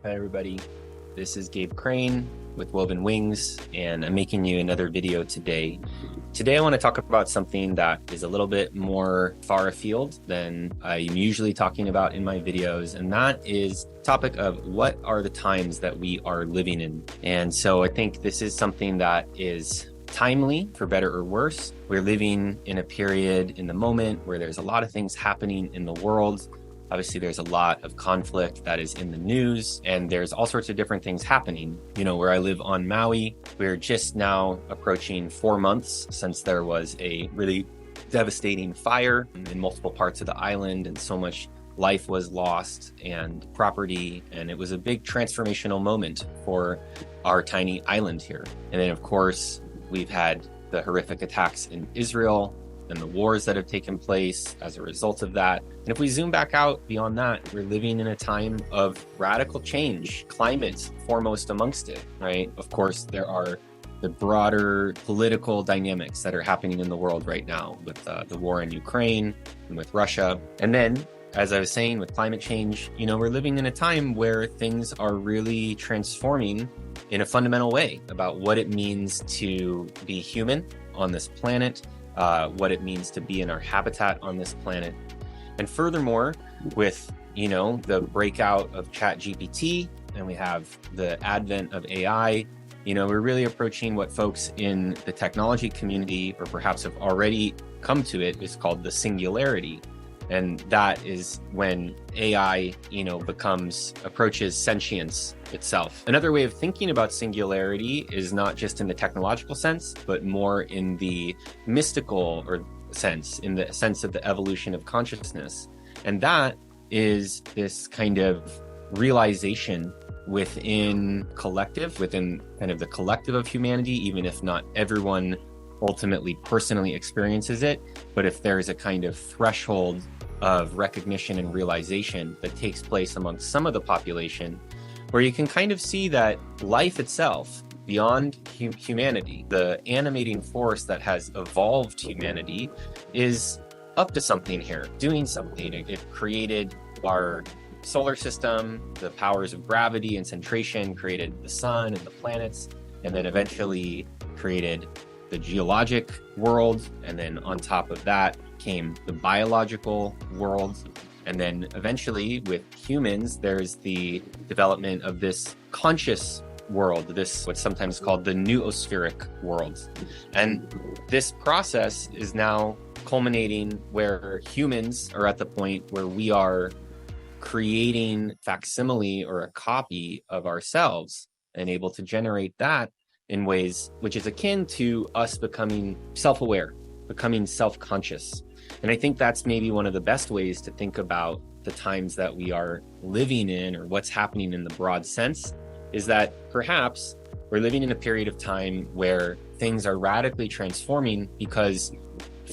Hi everybody, this is Gabe Crane with Woven Wings, and I'm making you another video today. Today I want to talk about something that is a little bit more far afield than I'm usually talking about in my videos, and that is the topic of what are the times that we are living in. And so I think this is something that is timely, for better or worse. We're living in a period in the moment where there's a lot of things happening in the world. Obviously, there's a lot of conflict that is in the news, and there's all sorts of different things happening. You know, where I live on Maui, we're just now approaching 4 months since there was a really devastating fire in multiple parts of the island, and so much life was lost and property, and it was a big transformational moment for our tiny island here. And then, of course, we've had the horrific attacks in Israel and the wars that have taken place as a result of that. And if we zoom back out beyond that, we're living in a time of radical change, climate foremost amongst it, right? Of course, there are the broader political dynamics that are happening in the world right now with the war in Ukraine and with Russia. And then, as I was saying, with climate change, you know, we're living in a time where things are really transforming in a fundamental way about what it means to be human on this planet, what it means to be in our habitat on this planet. And furthermore, with, you know, the breakout of ChatGPT, and we have the advent of AI, you know, we're really approaching what folks in the technology community, or perhaps have already come to it, is called the singularity. And that is when AI, you know, approaches sentience itself. Another way of thinking about singularity is not just in the technological sense, but more in the mystical or sense, in the sense of the evolution of consciousness. And that is this kind of realization within kind of the collective of humanity, even if not everyone ultimately personally experiences it. But if there's a kind of threshold of recognition and realization that takes place amongst some of the population, where you can kind of see that life itself, beyond humanity, the animating force that has evolved humanity, is up to something here, doing something. It created our solar system, the powers of gravity and centration, created the sun and the planets, and then eventually created the geologic world. And then on top of that came the biological world. And then eventually with humans, there's the development of this conscious world, this what's sometimes called the noospheric world. And this process is now culminating where humans are at the point where we are creating facsimile or a copy of ourselves and able to generate that in ways which is akin to us becoming self-aware, becoming self-conscious. And I think that's maybe one of the best ways to think about the times that we are living in, or what's happening in the broad sense, is that perhaps we're living in a period of time where things are radically transforming because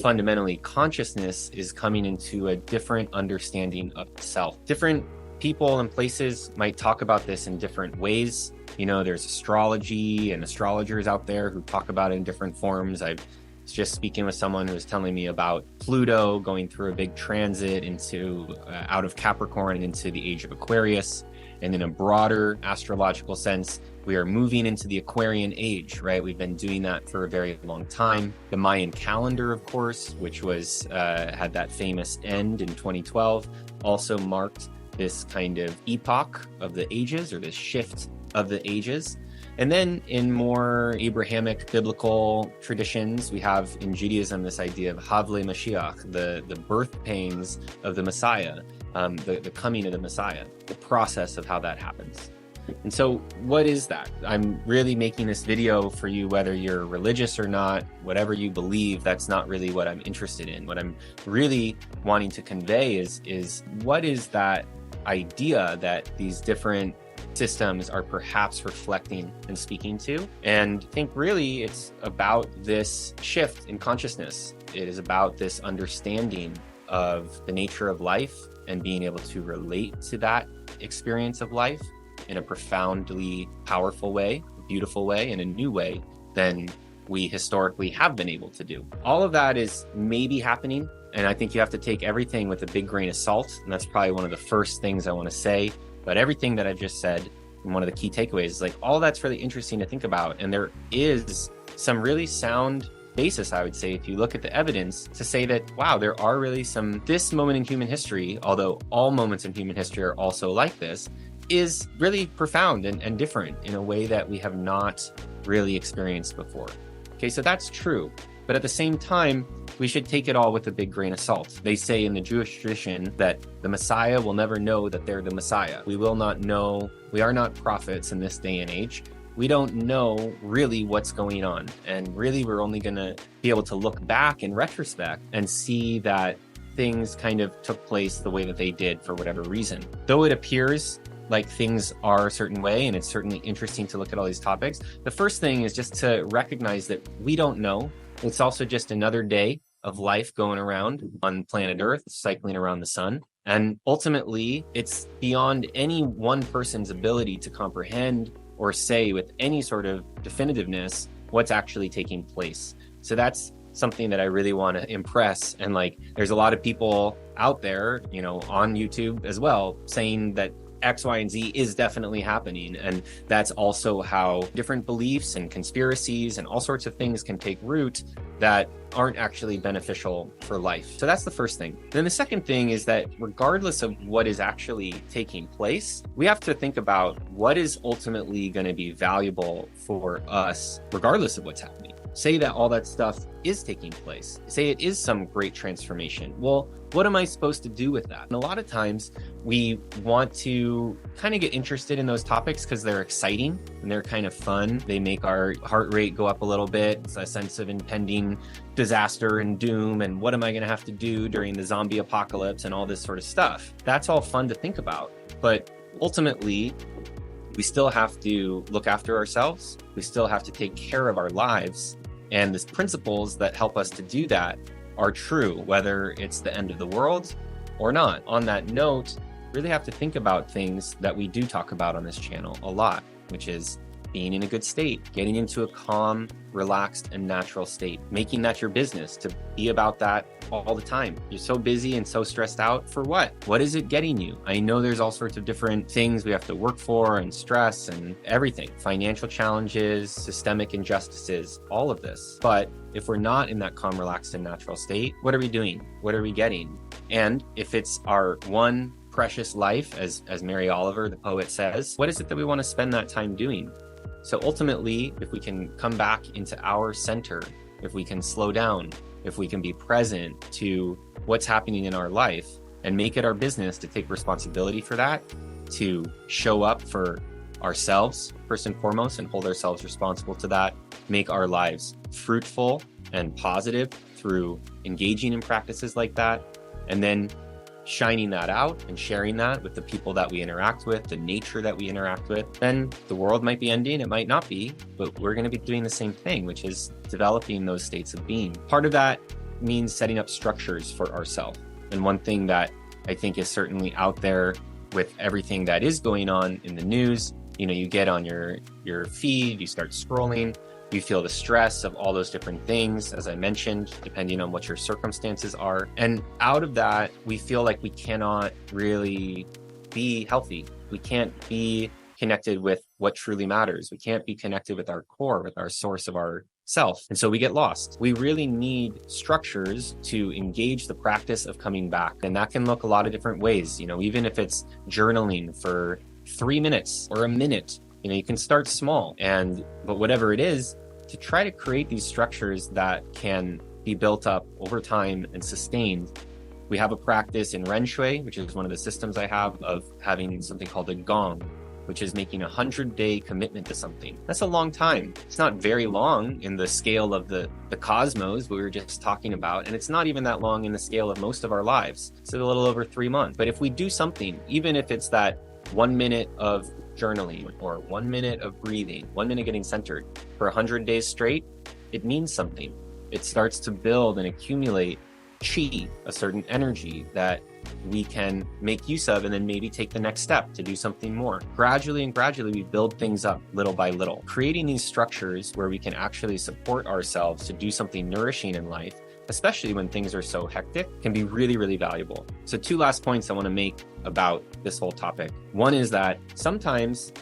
fundamentally consciousness is coming into a different understanding of self. Different people and places might talk about this in different ways. You know, there's astrology and astrologers out there who talk about it in different forms. I was just speaking with someone who was telling me about Pluto going through a big transit into out of Capricorn and into the age of Aquarius. And in a broader astrological sense, we are moving into the Aquarian age, right? We've been doing that for a very long time. The Mayan calendar, of course, which was had that famous end in 2012, also marked this kind of epoch of the ages, or this shift of the ages. And then in more Abrahamic biblical traditions, we have in Judaism this idea of Havle Mashiach, the birth pains of the Messiah, the coming of the Messiah, the process of how that happens. And so what is that? I'm really making this video for you, whether you're religious or not, whatever you believe, that's not really what I'm interested in. What I'm really wanting to convey is what is that idea that these different systems are perhaps reflecting and speaking to. And I think really it's about this shift in consciousness. It is about this understanding of the nature of life and being able to relate to that experience of life in a profoundly powerful way, beautiful way, and a new way than we historically have been able to do. All of that is maybe happening, and I think you have to take everything with a big grain of salt, and that's probably one of the first things I want to say. But everything that I've just said And one of the key takeaways is like, all that's really interesting to think about. And there is some really sound basis, I would say, if you look at the evidence, to say that, wow, there are really this moment in human history, although all moments in human history are also like this, is really profound and different in a way that we have not really experienced before. Okay, so that's true. But at the same time, we should take it all with a big grain of salt. They say in the Jewish tradition that the Messiah will never know that they're the Messiah. We will not know. We are not prophets in this day and age. We don't know really what's going on. And really, we're only going to be able to look back in retrospect and see that things kind of took place the way that they did for whatever reason. Though it appears like things are a certain way, and it's certainly interesting to look at all these topics, the first thing is just to recognize that we don't know. It's also just another day of life going around on planet Earth, cycling around the sun. And ultimately, it's beyond any one person's ability to comprehend or say with any sort of definitiveness what's actually taking place. So that's something that I really want to impress. And like, there's a lot of people out there, on YouTube as well, saying that X, Y, and Z is definitely happening. And that's also how different beliefs and conspiracies and all sorts of things can take root that aren't actually beneficial for life. So that's the first thing. Then the second thing is that regardless of what is actually taking place, we have to think about what is ultimately going to be valuable for us, regardless of what's happening. Say that all that stuff is taking place. Say it is some great transformation. Well, what am I supposed to do with that? And a lot of times we want to kind of get interested in those topics because they're exciting and they're kind of fun. They make our heart rate go up a little bit. It's a sense of impending disaster and doom. And what am I going to have to do during the zombie apocalypse and all this sort of stuff? That's all fun to think about. But ultimately, we still have to look after ourselves. We still have to take care of our lives. And the principles that help us to do that are true, whether it's the end of the world or not. On that note, really have to think about things that we do talk about on this channel a lot, which is being in a good state, getting into a calm, relaxed, and natural state, making that your business, to be about that all the time. You're so busy and so stressed out for what? What is it getting you? I know there's all sorts of different things we have to work for and stress and everything, financial challenges, systemic injustices, all of this. But if we're not in that calm, relaxed, and natural state, what are we doing? What are we getting? And if it's our one precious life, as Mary Oliver, the poet, says, what is it that we want to spend that time doing? So ultimately, if we can come back into our center, if we can slow down, if we can be present to what's happening in our life and make it our business to take responsibility for that, to show up for ourselves first and foremost and hold ourselves responsible to that, make our lives fruitful and positive through engaging in practices like that, and then shining that out and sharing that with the people that we interact with, the nature that we interact with, then the world might be ending, it might not be, but we're going to be doing the same thing, which is developing those states of being. Part of that means setting up structures for ourselves. And one thing that I think is certainly out there with everything that is going on in the news, you get on your feed, you start scrolling, you feel the stress of all those different things, as I mentioned, depending on what your circumstances are. And out of that, we feel like we cannot really be healthy. We can't be connected with what truly matters. We can't be connected with our core, with our source of our self. And so we get lost. We really need structures to engage the practice of coming back. And that can look a lot of different ways, even if it's journaling for 3 minutes or a minute. You can start small, but whatever it is, to try to create these structures that can be built up over time and sustained. We have a practice in Ren Shui, which is one of the systems I have, of having something called a gong, which is making a 100-day commitment to something. That's a long time. It's not very long in the scale of the cosmos we were just talking about, and it's not even that long in the scale of most of our lives. It's a little over 3 months. But if we do something, even if it's that 1 minute of journaling or 1 minute of breathing, 1 minute getting centered for 100 days straight, it means something. It starts to build and accumulate chi, a certain energy that we can make use of and then maybe take the next step to do something more. Gradually, we build things up little by little. Creating these structures where we can actually support ourselves to do something nourishing in life, especially when things are so hectic, can be really, really valuable. So 2 last points I want to make about this whole topic. One is that sometimes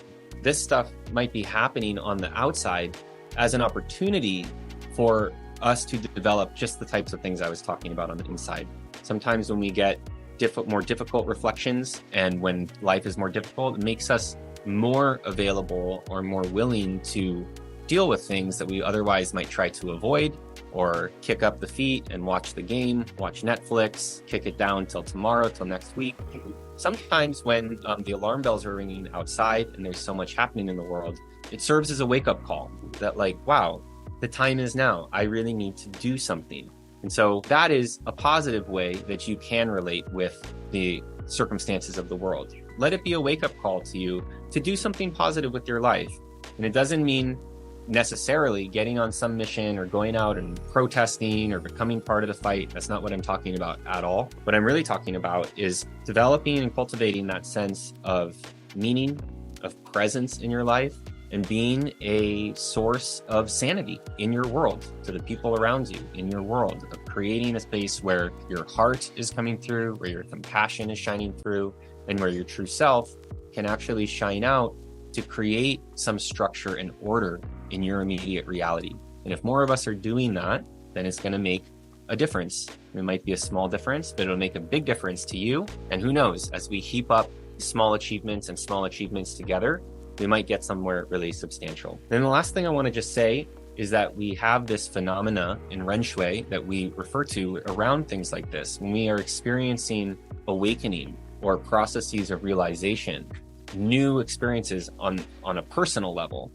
this stuff might be happening on the outside as an opportunity for us to develop just the types of things I was talking about on the inside. Sometimes when we get more difficult reflections and when life is more difficult, it makes us more available or more willing to deal with things that we otherwise might try to avoid, or kick up the feet and watch the game, watch Netflix, kick it down till tomorrow, till next week. Sometimes when the alarm bells are ringing outside and there's so much happening in the world, it serves as a wake-up call that like, wow, the time is now. I really need to do something. And so that is a positive way that you can relate with the circumstances of the world. Let it be a wake-up call to you to do something positive with your life. And it doesn't mean necessarily getting on some mission or going out and protesting or becoming part of the fight. That's not what I'm talking about at all. What I'm really talking about is developing and cultivating that sense of meaning, of presence in your life, and being a source of sanity in your world, to the people around you, in your world, of creating a space where your heart is coming through, where your compassion is shining through, and where your true self can actually shine out to create some structure and order in your immediate reality. And if more of us are doing that, then it's going to make a difference. It might be a small difference, but it'll make a big difference to you. And who knows, as we heap up small achievements and small achievements together, we might get somewhere really substantial. Then the last thing I want to just say is that we have this phenomena in Ren Shui that we refer to around things like this. When we are experiencing awakening or processes of realization, new experiences on a personal level,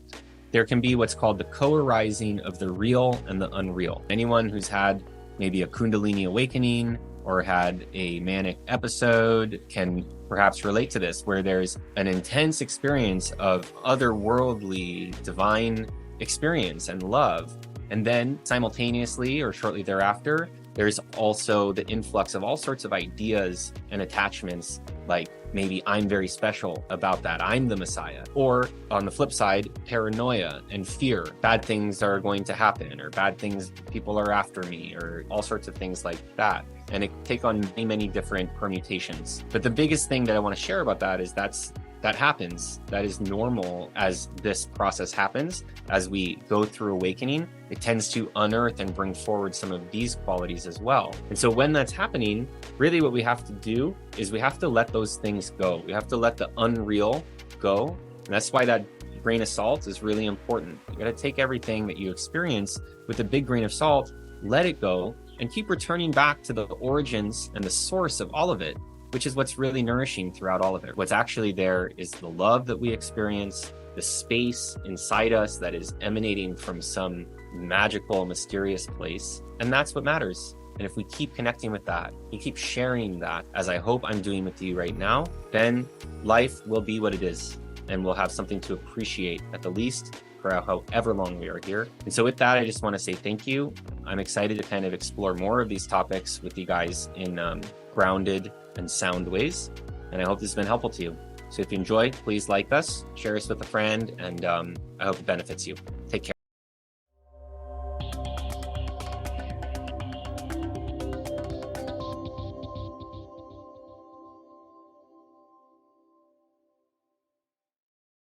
there can be what's called the co-arising of the real and the unreal. Anyone who's had maybe a Kundalini awakening or had a manic episode can perhaps relate to this, where there's an intense experience of otherworldly, divine experience and love. And then simultaneously or shortly thereafter, there's also the influx of all sorts of ideas and attachments, like maybe I'm very special about that, I'm the Messiah. Or on the flip side, paranoia and fear, bad things are going to happen, or bad things, people are after me, or all sorts of things like that. And it can take on many, many different permutations. But the biggest thing that I want to share about that is that happens. That is normal as this process happens. As we go through awakening, it tends to unearth and bring forward some of these qualities as well. And so when that's happening, really what we have to do is we have to let those things go. We have to let the unreal go. And that's why that grain of salt is really important. You got to take everything that you experience with a big grain of salt, let it go, and keep returning back to the origins and the source of all of it, which is what's really nourishing throughout all of it. What's actually there is the love that we experience, the space inside us that is emanating from some magical, mysterious place. And that's what matters. And if we keep connecting with that, we keep sharing that, as I hope I'm doing with you right now, then life will be what it is. And we'll have something to appreciate at the least for however long we are here. And so with that, I just want to say thank you. I'm excited to kind of explore more of these topics with you guys in grounded and sound ways. And I hope this has been helpful to you. So if you enjoy, please like us, share us with a friend, and I hope it benefits you. Take care.